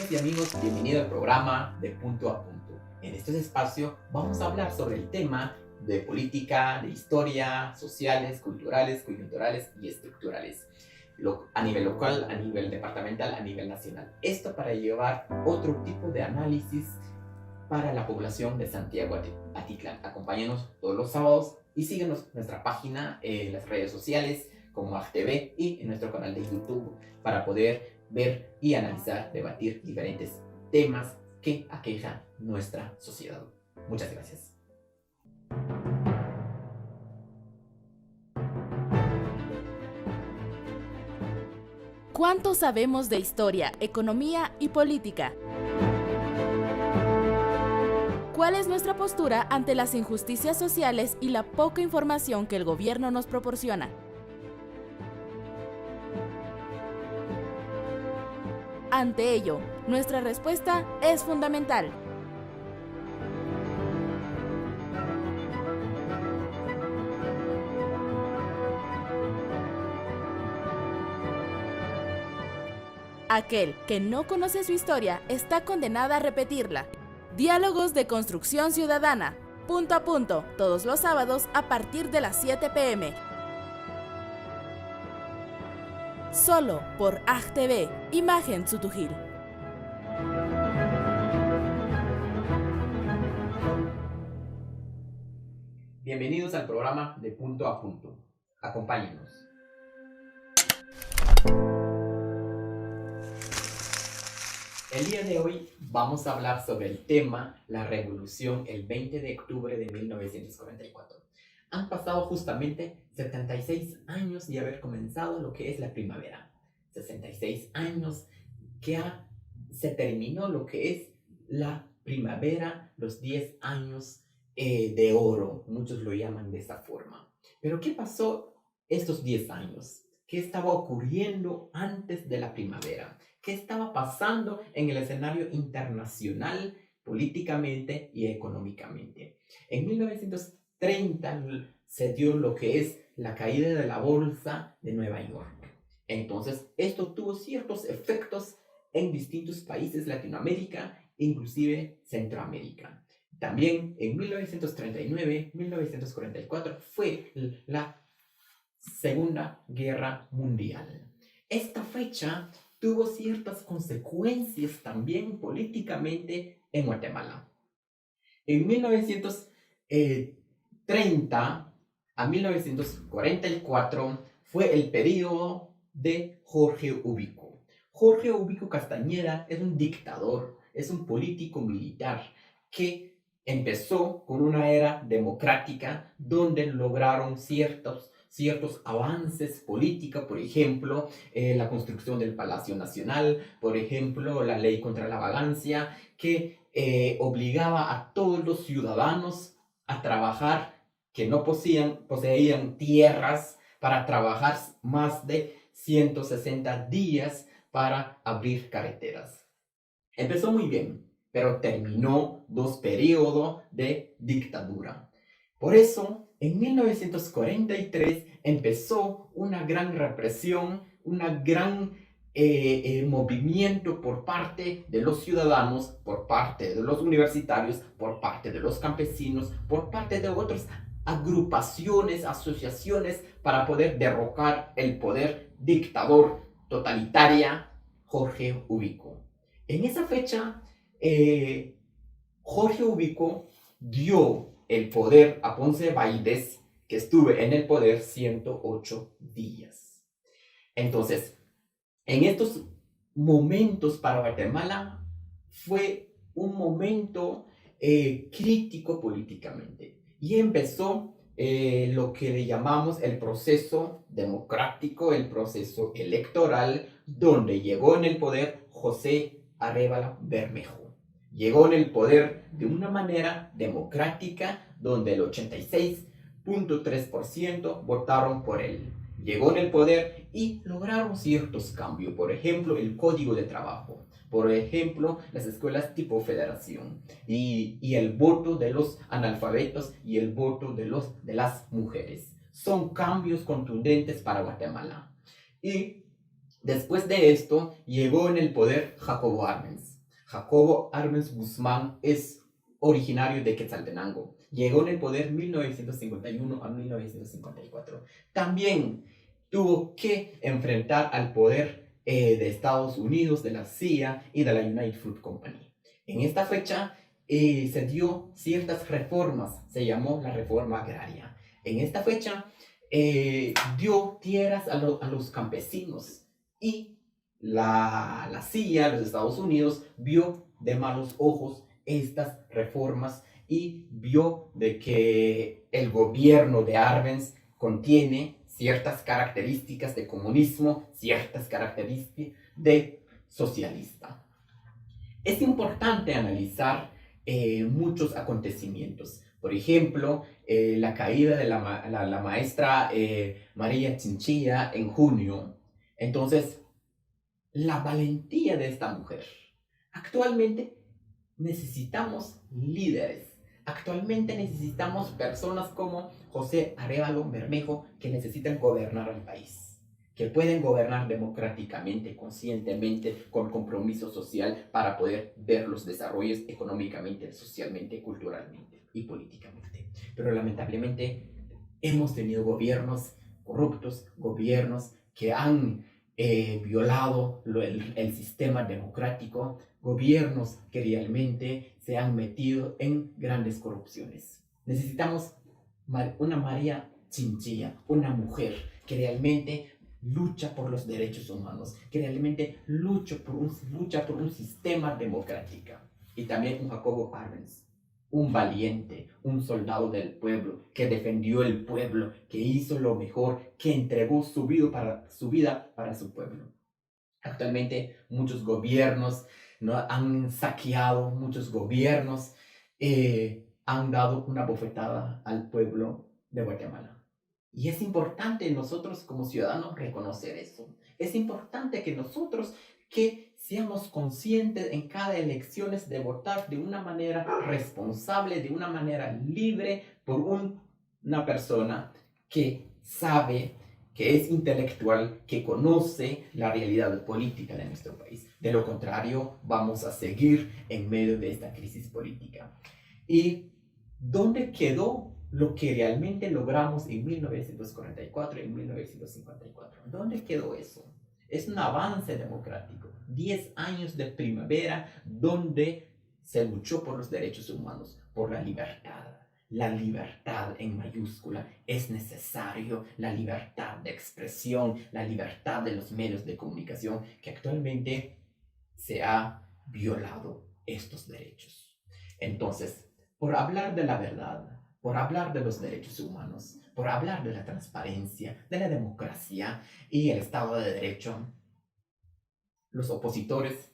amigas y amigos, bienvenido al programa de Punto a Punto. En este espacio vamos a hablar sobre el tema de política, de historia, sociales, culturales, coyunturales y estructurales. A nivel local, a nivel departamental, a nivel nacional. Esto para llevar otro tipo de análisis para la población de Santiago Atitlán. Acompáñanos todos los sábados y síguenos en nuestra página, en las redes sociales como AgTV y en nuestro canal de YouTube para poder ver y analizar, debatir diferentes temas que aquejan nuestra sociedad. Muchas gracias. ¿Cuánto sabemos de historia, economía y política? ¿Cuál es nuestra postura ante las injusticias sociales y la poca información que el gobierno nos proporciona? Ante ello, nuestra respuesta es fundamental. Aquel que no conoce su historia está condenada a repetirla. Diálogos de construcción ciudadana, punto a punto, todos los sábados a partir de las 7 p.m. Solo por AgTV, Imagen Sutujil. Bienvenidos al programa de Punto a Punto. Acompáñenos. El día de hoy vamos a hablar sobre el tema La Revolución el 20 de octubre de 1944. Han pasado justamente 76 años de haber comenzado lo que es la primavera. 66 años que se terminó lo que es la primavera, los 10 años de oro. Muchos lo llaman de esa forma. Pero ¿qué pasó estos 10 años? ¿Qué estaba ocurriendo antes de la primavera? ¿Qué estaba pasando en el escenario internacional, políticamente y económicamente? En 1930 se dio lo que es la caída de la bolsa de Nueva York. Entonces, esto tuvo ciertos efectos en distintos países de Latinoamérica, inclusive Centroamérica. También en 1939-1944 fue la Segunda Guerra Mundial. Esta fecha tuvo ciertas consecuencias también políticamente en Guatemala. En 1930 a 1944 fue el periodo de Jorge Ubico. Jorge Ubico Castañeda es un dictador, es un político militar que empezó con una era democrática donde lograron ciertos avances políticos, por ejemplo, la construcción del Palacio Nacional, por ejemplo, la ley contra la vagancia, que obligaba a todos los ciudadanos a trabajar que no poseían tierras para trabajar más de 160 días para abrir carreteras. Empezó muy bien, pero terminó 2 periodos de dictadura. Por eso, en 1943 empezó una gran represión, una gran movimiento por parte de los ciudadanos, por parte de los universitarios, por parte de los campesinos, por parte de otras agrupaciones, asociaciones para poder derrocar el poder dictador totalitaria Jorge Ubico. En esa fecha, Jorge Ubico dio el poder a Ponce Baides, que estuvo en el poder 108 días. Entonces, en estos momentos para Guatemala fue un momento crítico políticamente y empezó lo que le llamamos el proceso democrático, el proceso electoral, donde llegó en el poder José Arevalo Bermejo. Llegó en el poder de una manera democrática, donde el 86.3% votaron por él. Llegó en el poder y lograron ciertos cambios, por ejemplo, el código de trabajo, por ejemplo, las escuelas tipo federación y el voto de los analfabetos y el voto de las mujeres. Son cambios contundentes para Guatemala. Y después de esto, llegó en el poder Jacobo Arbenz. Jacobo Arbenz Guzmán es originario de Quetzaltenango. Llegó en el poder 1951 a 1954. También tuvo que enfrentar al poder de Estados Unidos, de la CIA y de la United Fruit Company. En esta fecha se dio ciertas reformas, se llamó la reforma agraria. En esta fecha dio tierras a los campesinos y la CIA, los Estados Unidos, vio de malos ojos estas reformas y vio de que el gobierno de Arbenz contiene ciertas características de comunismo, ciertas características de socialista. Es importante analizar muchos acontecimientos. Por ejemplo, la caída de la maestra María Chinchilla en junio. Entonces, la valentía de esta mujer. Actualmente necesitamos líderes. Actualmente necesitamos personas como José Arévalo Bermejo que necesitan gobernar al país, que pueden gobernar democráticamente, conscientemente, con compromiso social para poder ver los desarrollos económicamente, socialmente, culturalmente y políticamente. Pero lamentablemente hemos tenido gobiernos corruptos, gobiernos que han violado el sistema democrático, gobiernos que realmente se han metido en grandes corrupciones. Necesitamos una María Chinchilla, una mujer que realmente lucha por los derechos humanos, que realmente lucha por un sistema democrático. Y también un Jacobo Arbenz, un valiente, un soldado del pueblo, que defendió el pueblo, que hizo lo mejor, que entregó su vida para su pueblo. Actualmente muchos gobiernos no han saqueado, muchos gobiernos han dado una bofetada al pueblo de Guatemala. Y es importante nosotros como ciudadanos reconocer eso. Es importante que nosotros que seamos conscientes en cada elección de votar de una manera responsable, de una manera libre por una persona que sabe, que es intelectual, que conoce la realidad política de nuestro país. De lo contrario, vamos a seguir en medio de esta crisis política. ¿Y dónde quedó lo que realmente logramos en 1944 y en 1954? ¿Dónde quedó eso? Es un avance democrático. 10 años de primavera donde se luchó por los derechos humanos, por la libertad. La libertad en mayúscula es necesario, la libertad de expresión, la libertad de los medios de comunicación, que actualmente se ha violado estos derechos. Entonces, por hablar de la verdad, por hablar de los derechos humanos, por hablar de la transparencia, de la democracia y el Estado de Derecho, los opositores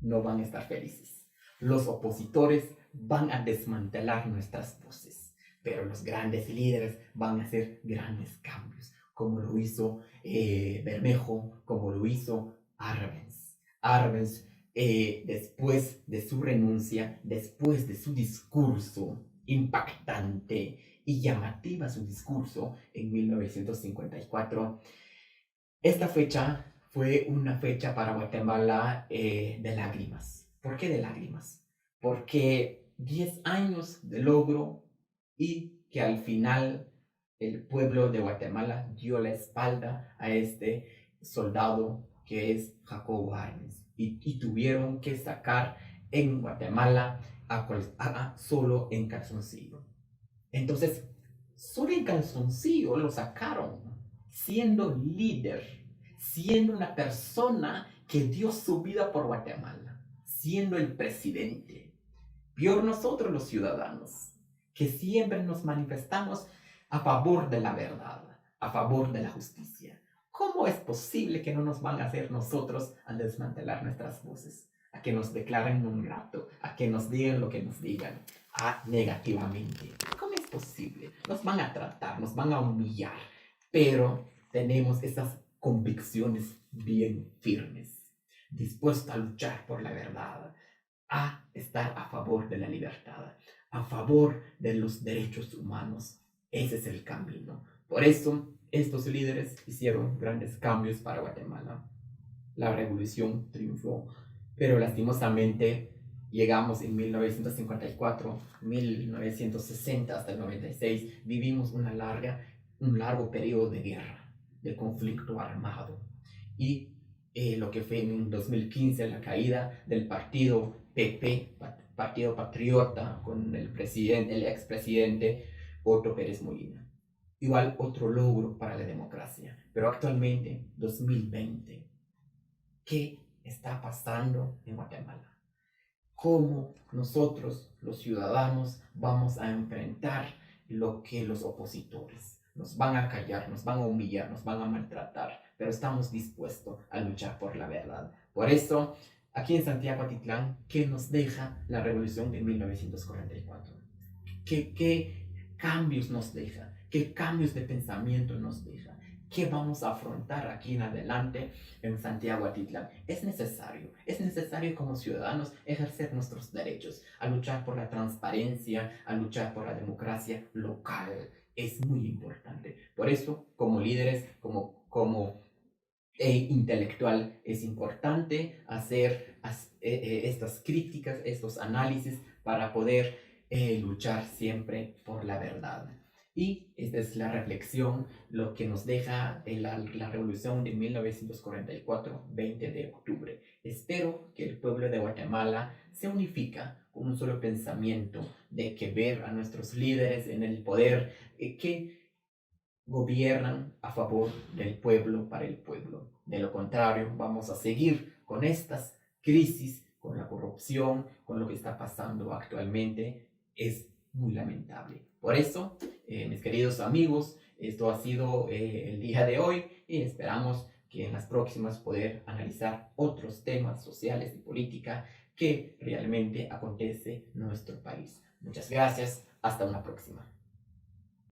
no van a estar felices. Los opositores van a desmantelar nuestras voces, pero los grandes líderes van a hacer grandes cambios, como lo hizo Bermejo, como lo hizo Arbenz. Arbenz, después de su renuncia, después de su discurso impactante y llamativa, su discurso en 1954, esta fecha fue una fecha para Guatemala de lágrimas. ¿Por qué de lágrimas? Porque 10 años de logro y que al final el pueblo de Guatemala dio la espalda a este soldado que es Jacobo Arbenz y tuvieron que sacar en Guatemala solo en calzoncillo. Entonces, solo en calzoncillo lo sacaron, siendo líder, siendo una persona que dio su vida por Guatemala, siendo el presidente. Peor nosotros los ciudadanos, que siempre nos manifestamos a favor de la verdad, a favor de la justicia. ¿Cómo es posible que no nos van a hacer nosotros a desmantelar nuestras voces? A que nos declaren un grato, a que nos digan lo que nos digan, negativamente. ¿Cómo es posible? Nos van a tratar, nos van a humillar, pero tenemos esas convicciones bien firmes, dispuestos a luchar por la verdad, a estar a favor de la libertad, a favor de los derechos humanos. Ese es el camino. Por eso, estos líderes hicieron grandes cambios para Guatemala. La revolución triunfó Pero lastimosamente llegamos en 1954, 1960 hasta el 96, vivimos un largo periodo de guerra, de conflicto armado. Y lo que fue en 2015 la caída del partido PP, Partido Patriota, con el expresidente Otto Pérez Molina. Igual otro logro para la democracia. Pero actualmente, 2020, ¿qué está pasando en Guatemala? ¿Cómo nosotros, los ciudadanos, vamos a enfrentar lo que los opositores nos van a callar, nos van a humillar, nos van a maltratar? Pero estamos dispuestos a luchar por la verdad. Por eso, aquí en Santiago Atitlán, ¿qué nos deja la revolución de 1944? ¿Qué cambios nos deja? ¿Qué cambios de pensamiento nos deja? ¿Qué vamos a afrontar aquí en adelante en Santiago Atitlán? Es necesario como ciudadanos ejercer nuestros derechos, a luchar por la transparencia, a luchar por la democracia local. Es muy importante. Por eso, como líderes, como intelectual, es importante hacer estas críticas, estos análisis para poder luchar siempre por la verdad. Y esta es la reflexión, lo que nos deja la revolución de 1944, 20 de octubre. Espero que el pueblo de Guatemala se unifica con un solo pensamiento de que ver a nuestros líderes en el poder, que gobiernan a favor del pueblo, para el pueblo. De lo contrario, vamos a seguir con estas crisis, con la corrupción, con lo que está pasando actualmente. Es muy lamentable. Por eso, mis queridos amigos, esto ha sido el día de hoy y esperamos que en las próximas poder analizar otros temas sociales y política que realmente acontece en nuestro país. Muchas gracias. Hasta una próxima.